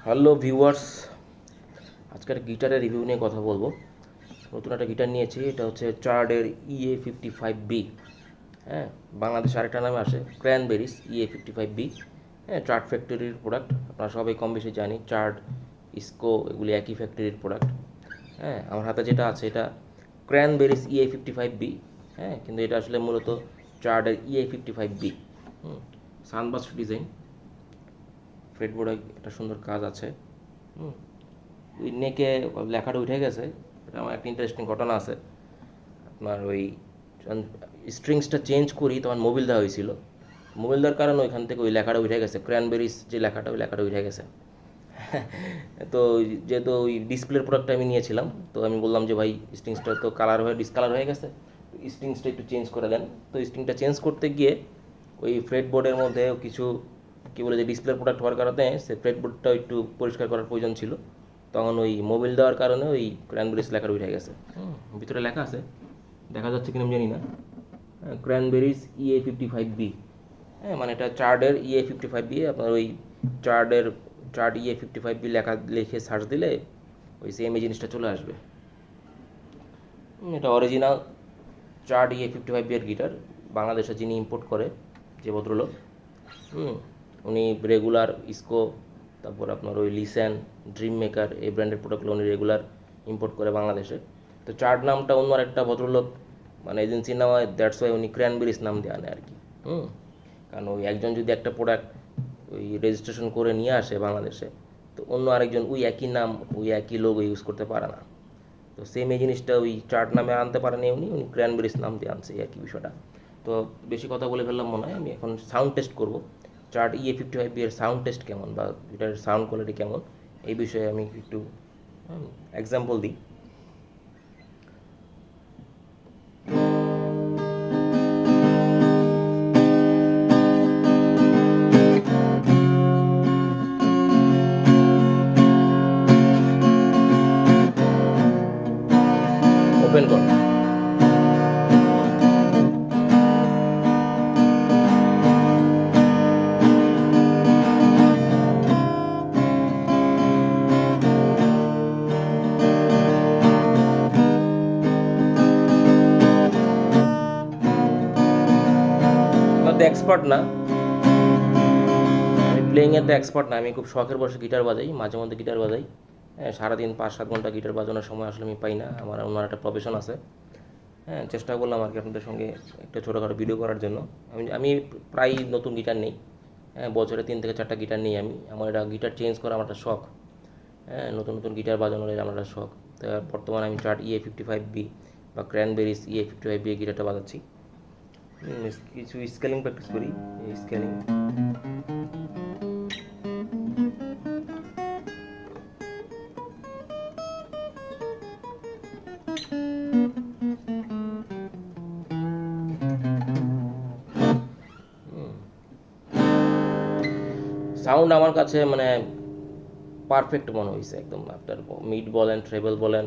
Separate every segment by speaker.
Speaker 1: Hello viewers, আজকের গিটারের review নিয়ে কথা বলবো। নতুন একটা গিটার নিয়েছি, এটা হচ্ছে চার্ডের EA55B। হ্যাঁ, বাংলাদেশে আরেকটা নামে আসে ক্র্যানবেরিস EA55B। হ্যাঁ, চার্ড ফ্যাক্টরির প্রোডাক্ট, আপনারা সবাই কম বেশি জানি। চার্ড, ইসকো এগুলি একই ফ্যাক্টরির প্রোডাক্ট। হ্যাঁ, আমার হাতে যেটা আছে এটা ক্র্যানবেরিস EA55B। হ্যাঁ, কিন্তু এটা আসলে মূলত চার্ডের EA55B। সানবাস্ট ডিজাইন, ফ্রেডবোর্ডে একটা সুন্দর কাজ আছে। হুম ওই নেকে লেখাটা উঠে গেছে, এটা আমার একটা ইন্টারেস্টিং ঘটনা আছে। আপনার ওই স্ট্রিংসটা চেঞ্জ করি তখন মোবিল দেওয়া হয়েছিল, মোবিল দেওয়ার কারণে ওইখান থেকে ওই লেখাটা উঠে গেছে, ক্র্যানবেরিজ যে লেখাটা, ওই লেখাটা উঠে গেছে। তো যেহেতু ওই ডিসপ্লের প্রোডাক্টটা আমি নিয়েছিলাম, তো আমি বললাম যে ভাই স্ট্রিংসটা তো কালার হয়ে ডিসকালার হয়ে গেছে, স্ট্রিংসটা একটু চেঞ্জ করে দেন। তো স্ট্রিংটা চেঞ্জ করতে গিয়ে ওই ফ্রেড বোর্ডের মধ্যে কিছু কী বলে যে ডিসপ্লের প্রোডাক্ট হওয়ার কারণে সে ফ্রেড বোর্ডটাও একটু পরিষ্কার করার প্রয়োজন ছিল। তখন ওই মোবিল দেওয়ার কারণে ওই ক্র্যানবেরিজ লেখাটা উঠে গেছে। ভিতরে লেখা আছে, দেখা যাচ্ছে কিনা আমি জানি না। ক্র্যানবেরিজ EA55B। হ্যাঁ, মানে এটা চার্ডের EA55B। আপনার ওই চার্ডের চার্ড EA55B লেখা লিখে সার্চ দিলে ওই সেম এই জিনিসটা চলে আসবে। এটা অরিজিনাল চার্ড EA55B এর গিটার। বাংলাদেশে যিনি ইম্পোর্ট করে, যে ভদ্রলোক, উনি রেগুলার ইসকো, তারপর আপনার ওই লিসেন, ড্রিম মেকার এই ব্র্যান্ডের প্রোডাক্টগুলো উনি রেগুলার ইম্পোর্ট করে বাংলাদেশে। তো চার্ড নামটা অন্য একটা ভদ্রলোক, মানে এজেন্সির নাম হয়, দ্যাটস ওয়াই উনি ক্র্যানবেরিজ নাম দিয়ে আনে আর কি। কারণ ওই একজন যদি একটা প্রোডাক্ট ওই রেজিস্ট্রেশন করে নিয়ে আসে বাংলাদেশে, তো অন্য আরেকজন ওই একই নাম, ওই একই লোগো ইউজ করতে পারে না। তো সেম এই জিনিসটা ওই চার্ট নামে আনতে পারেনি উনি, ক্র্যানবেরিজ নাম দিয়ে আনছে, এই একই বিষয়টা। তো বেশি কথা বলে ফেললাম মনে হয়, আমি এখন সাউন্ড টেস্ট করব। চার্ট EA55B এর সাউন্ড টেস্ট কেমন, বা এটার সাউন্ড কোয়ালিটি কেমন, এই বিষয়ে আমি একটু এক্সাম্পল দিই। ওপেন কর। আমার তো এক্সপার্ট না, আমি প্লেয়িংয়ে তো এক্সপার্ট না। আমি খুব শখের বসে গিটার বাজাই, মাঝে মধ্যে গিটার বাজাই। হ্যাঁ, সারাদিন 5-7 ঘন্টা গিটার বাজানোর সময় আসলে আমি পাই না, আমার অন্য একটা প্রফেশন আছে। হ্যাঁ, চেষ্টা করলাম আর কি আপনাদের সঙ্গে একটা ছোটোখাটো ভিডিও করার জন্য। আমি আমি প্রায় নতুন গিটার নেই। হ্যাঁ, বছরে 3 থেকে 4টা গিটার নিই আমি। আমার এটা গিটার চেঞ্জ করা আমার একটা শখ। হ্যাঁ, নতুন নতুন গিটার বাজানোর আমার একটা শখ। তো বর্তমানে আমি চার্ট EA55B বা ক্র্যানবেরিজ EA55B এর গিটারটা বাজাচ্ছি। কিছু স্কেলিং প্র্যাকটিস করি, এই স্কেলিং। সাউন্ড আমার কাছে মানে পারফেক্ট মনে হয়েছে একদম। আপনার মিড বলেন, ট্রেবল বলেন,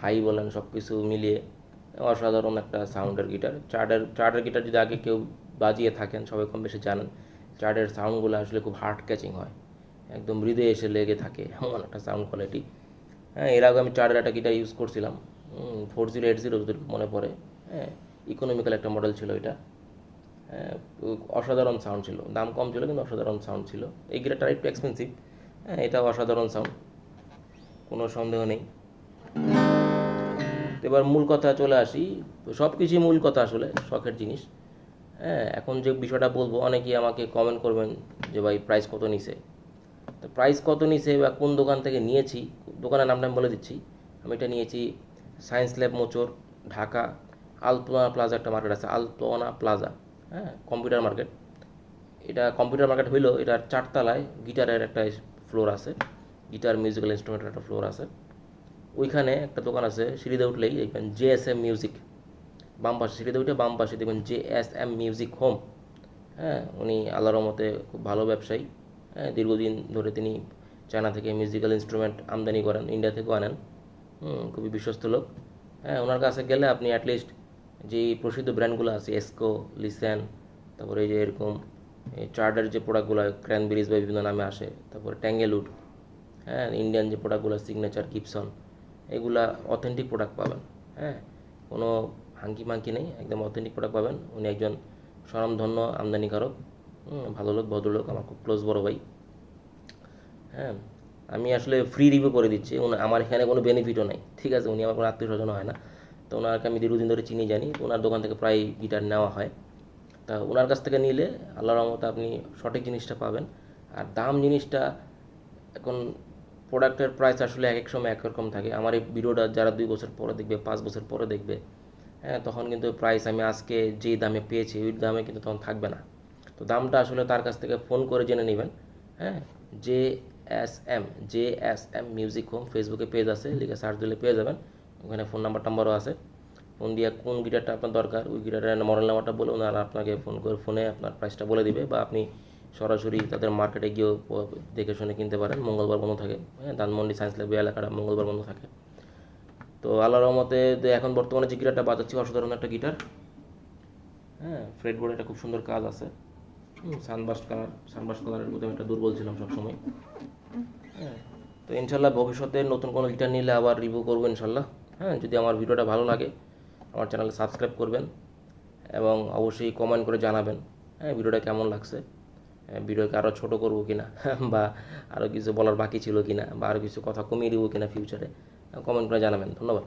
Speaker 1: হাই বলেন, সব কিছু মিলিয়ে অসাধারণ একটা সাউন্ডের গিটার। চার্ডের গিটার যদি আগে কেউ বাজিয়ে থাকেন, সবাই কম বেশি জানেন, চার্ডের সাউন্ডগুলো আসলে খুব হার্ট ক্যাচিং হয়, একদম হৃদয়ে এসে লেগে থাকে এমন একটা সাউন্ড কোয়ালিটি। হ্যাঁ, এর আগে আমি চার্ডের একটা গিটার ইউজ করছিলাম, 4080 যদি মনে পড়ে। হ্যাঁ, ইকোনমিক্যাল একটা মডেল ছিল এটা। হ্যাঁ, অসাধারণ সাউন্ড ছিল, দাম কম ছিল কিন্তু অসাধারণ সাউন্ড ছিল। এই গিটারটা একটু এক্সপেন্সিভ। হ্যাঁ, এটা অসাধারণ সাউন্ড, কোনো সন্দেহ নেই। এবার মূল কথা চলে আসি। সব কিছুই মূল কথা, আসলে শখের জিনিস। হ্যাঁ, এখন যে বিষয়টা বলবো, অনেকেই আমাকে কমেন্ট করবেন যে ভাই প্রাইস কত নিছে। তো প্রাইস কত নিছে বা কোন দোকান থেকে নিয়েছি, দোকানের নামটা আমি বলে দিচ্ছি। আমি এটা নিয়েছি সায়েন্স ল্যাব মোচর, ঢাকা। আলপনা প্লাজা একটা মার্কেট আছে, আলপনা প্লাজা। হ্যাঁ, কম্পিউটার মার্কেট। এটা কম্পিউটার মার্কেট হইলেও এটার 4তলায় গিটারের একটা ফ্লোর আছে, গিটার মিউজিক্যাল ইনস্ট্রুমেন্টের একটা ফ্লোর আছে। ওইখানে একটা দোকান আছে, সিঁড়িতে উঠলেই দেখবেন JSM মিউজিক। বাম পাশে সিঁড়িতে উঠে বাম পাশে দেখবেন JSM মিউজিক হোম। হ্যাঁ, উনি আল্লাহর রহমতে খুব ভালো ব্যবসায়ী। হ্যাঁ, দীর্ঘদিন ধরে তিনি চায়না থেকে মিউজিক্যাল ইনস্ট্রুমেন্ট আমদানি করেন, ইন্ডিয়া থেকেও আনেন। খুবই বিশ্বস্ত লোক। হ্যাঁ, ওনার কাছে গেলে আপনি অ্যাটলিস্ট যে প্রসিদ্ধ ব্র্যান্ডগুলো আছে, এসকো, লিসেন, তারপরে এই যে এরকম চার্ডার যে প্রোডাক্টগুলো ক্র্যানবেরিজ বা বিভিন্ন নামে আসে, তারপরে ট্যাঙ্গেলউড, হ্যাঁ, ইন্ডিয়ান যে প্রোডাক্টগুলো সিগনেচার, গিবসন, এগুলা অথেন্টিক প্রোডাক্ট পাবেন। হ্যাঁ, কোনো হাঙ্কি মাঙ্কি নেই, একদম অথেন্টিক প্রোডাক্ট পাবেন। উনি একজন স্বনামধন্য আমদানিকারক, ভালো লোক, ভদ্রলোক, আমার খুব ক্লোজ বড় ভাই। হ্যাঁ, আমি আসলে ফ্রি রিভিউ করে দিচ্ছি, আমার এখানে কোনো বেনিফিটও নাই, ঠিক আছে। উনি আমার কোনো আত্মীয় স্বজন হয় না, তো ওনাকে আমি দীর্ঘদিন ধরে চিনি জানি, তো ওনার দোকান থেকে প্রায় গিটার নেওয়া হয়। তা ওনার কাছ থেকে নিলে আল্লাহর রহমতে আপনি সঠিক জিনিসটা পাবেন। আর দাম জিনিসটা এখন প্রোডাক্টের প্রাইস আসলে এক এক সময় এক রকম থাকে। আমার এই ভিডিওটা যারা 2 বছর পরে দেখবে, 5 বছর পরে দেখবে, হ্যাঁ, তখন কিন্তু প্রাইস আমি আজকে যে দামে পেয়েছি ওই দামে কিন্তু তখন থাকবে না। তো দামটা আসলে তার কাছ থেকে ফোন করে জেনে নেবেন। হ্যাঁ, J J S M music home ফেসবুকে পেজ আছে, লিখে সার্চ দিলে পেয়ে যাবেন। ওখানে ফোন নাম্বারও আছে। ফোন দিয়ে কোন গিটারটা আপনার দরকার ওই গিটারের মডেল নাম্বারটা বলে ওনারা আপনাকে ফোন করে ফোনে আপনার প্রাইসটা বলে দিবে, বা আপনি সরাসরি তাদের মার্কেটে গিয়েও দেখে শুনে কিনতে পারেন। মঙ্গলবার বন্ধ থাকে, হ্যাঁ, ধানমন্ডি সায়েন্স ল্যাব এলাকাটা মঙ্গলবার বন্ধ থাকে। তো আল্লাহর রহমতে এখন বর্তমানে যে গিটারটা বাজাচ্ছি অসাধারণ একটা গিটার। হ্যাঁ, ফ্রেড বোর্ডে একটা খুব সুন্দর কাজ আছে। সানবাস্ট কালারের মধ্যে আমি একটা দুর্বল ছিলাম সবসময়। হ্যাঁ, তো ইনশাল্লাহ ভবিষ্যতে নতুন কোনো গিটার নিলে আবার রিভিউ করবো ইনশাল্লাহ। হ্যাঁ, যদি আমার ভিডিওটা ভালো লাগে আমার চ্যানেলে সাবস্ক্রাইব করবেন এবং অবশ্যই কমেন্ট করে জানাবেন, হ্যাঁ, ভিডিওটা কেমন লাগছে। ভিডিওকে আরও ছোটো করবো কিনা বা আরও কিছু বলার বাকি ছিল কিনা, বা আরও কিছু কথা কমিয়ে দেবো কিনা ফিউচারে, কমেন্ট করে জানাবেন। ধন্যবাদ।